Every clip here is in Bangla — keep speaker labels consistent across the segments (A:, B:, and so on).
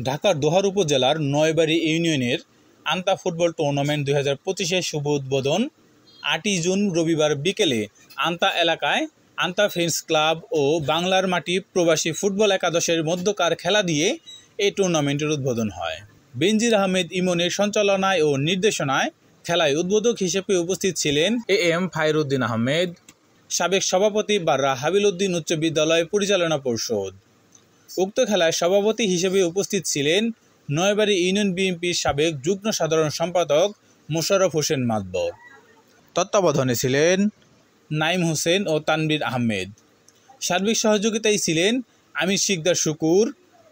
A: ঢাকার দোহার উপজেলার নয়বাড়ি ইউনিয়নের আন্তা ফুটবল টুর্নামেন্ট 2025-এর শুভ উদ্বোধন 8ই জুন রবিবার বিকেলে আন্তা এলাকায় আন্তা ফ্রেন্ডস ক্লাব ও বাংলার মাটি প্রবাসী ফুটবল একাদশের মধ্যকার খেলা দিয়ে এই টুর্নামেন্টের উদ্বোধন হয়। বেনজির আহমেদ ইমনের সঞ্চালনায় ও নির্দেশনায় খেলায় উদ্বোধক হিসেবে উপস্থিত ছিলেন AM ফাইরুদ্দিন আহমেদ, সাবেক সভাপতি বাররা হাবিলউদ্দিন উচ্চ বিদ্যালয় পরিচালনা পর্ষদ। উক্ত খেলায় সভাপতি হিসেবে উপস্থিত ছিলেন নয়বাড়ি ইউনিয়ন বিএনপির সাবেক যুগ্ম সাধারণ সম্পাদক মোশাররফ হোসেন মাতবর। তত্ত্বাবধানে ছিলেন নাইম হোসেন ও তানভীর আহমেদ। সার্বিক সহযোগিতায় ছিলেন আমির শিকদার শুকুর,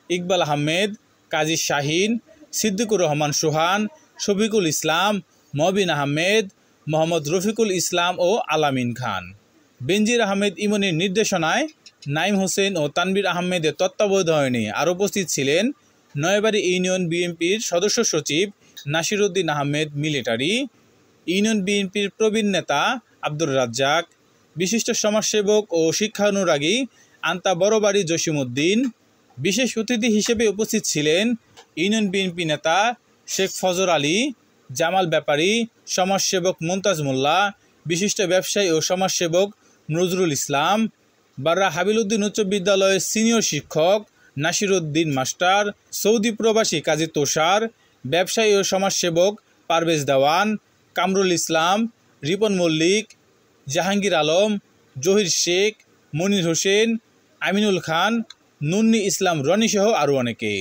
A: ইকবাল আহমেদ, কাজী শাহিন, সিদ্দিকুর রহমান সোহান, শফিকুল ইসলাম, মবিন আহমেদ, মোহাম্মদ রফিকুল ইসলাম ও আলামিন খান। বেনজির আহমেদ ইমনের নির্দেশনায় নাইম হোসেন ও তানভীর আহমেদের তত্ত্বাবধানে আর উপস্থিত ছিলেন নয়বাড়ি ইউনিয়ন বিএনপির সদস্য সচিব নাসির উদ্দিন আহমেদ মিলিটারি, ইউনিয়ন বিএনপির প্রবীণ নেতা আব্দুর রাজ্জাক, বিশিষ্ট সমাজসেবক ও শিক্ষানুরাগী আন্তা বড়বাড়ি জসিমউদ্দিন। বিশেষ অতিথি হিসেবে উপস্থিত ছিলেন ইউনিয়ন বিএনপি নেতা শেখ ফজর আলী, জামাল ব্যাপারী, সমাজসেবক মুমতাজ মোল্লা, বিশিষ্ট ব্যবসায়ী ও সমাজসেবক নজরুল ইসলাম, বাররা হাবিলউদ্দিন উচ্চ বিদ্যালয়ের সিনিয়র শিক্ষক নাসির উদ্দিন মাস্টার, সৌদি প্রবাসী কাজী তোষার, ব্যবসায়ী ও সমাজসেবক পারভেজ দেওয়ান, কামরুল ইসলাম, রিপন মল্লিক, জাহাঙ্গীর আলম, জহির শেখ, মনির হোসেন, আমিনুল খান, নুন্নি ইসলাম রনিসহ আরও অনেকে।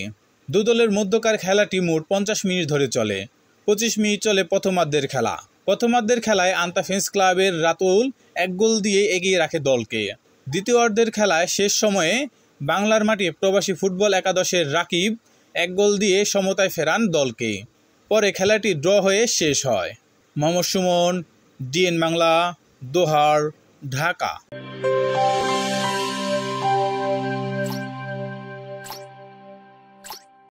A: দুদলের মধ্যকার খেলাটি মোট 50 মিনিট ধরে চলে। 25 মিনিট চলে প্রথমার্ধের খেলা। প্রথমার্ধের খেলায় আন্তা ফ্রেন্ডস ক্লাবের রাতুল 1 গোল দিয়ে এগিয়ে রাখে দলকে। দ্বিতীয়ার্ধের খেলায় শেষ সময়ে বাংলার মাটি প্রবাসী ফুটবল একাদশের রাকিব 1 গোল দিয়ে সমতায় ফেরান দলকে। পরে খেলাটি ড্র হয়ে শেষ হয়। মোহাম্মদ সুমন, DN বাংলা, দোহার, ঢাকা।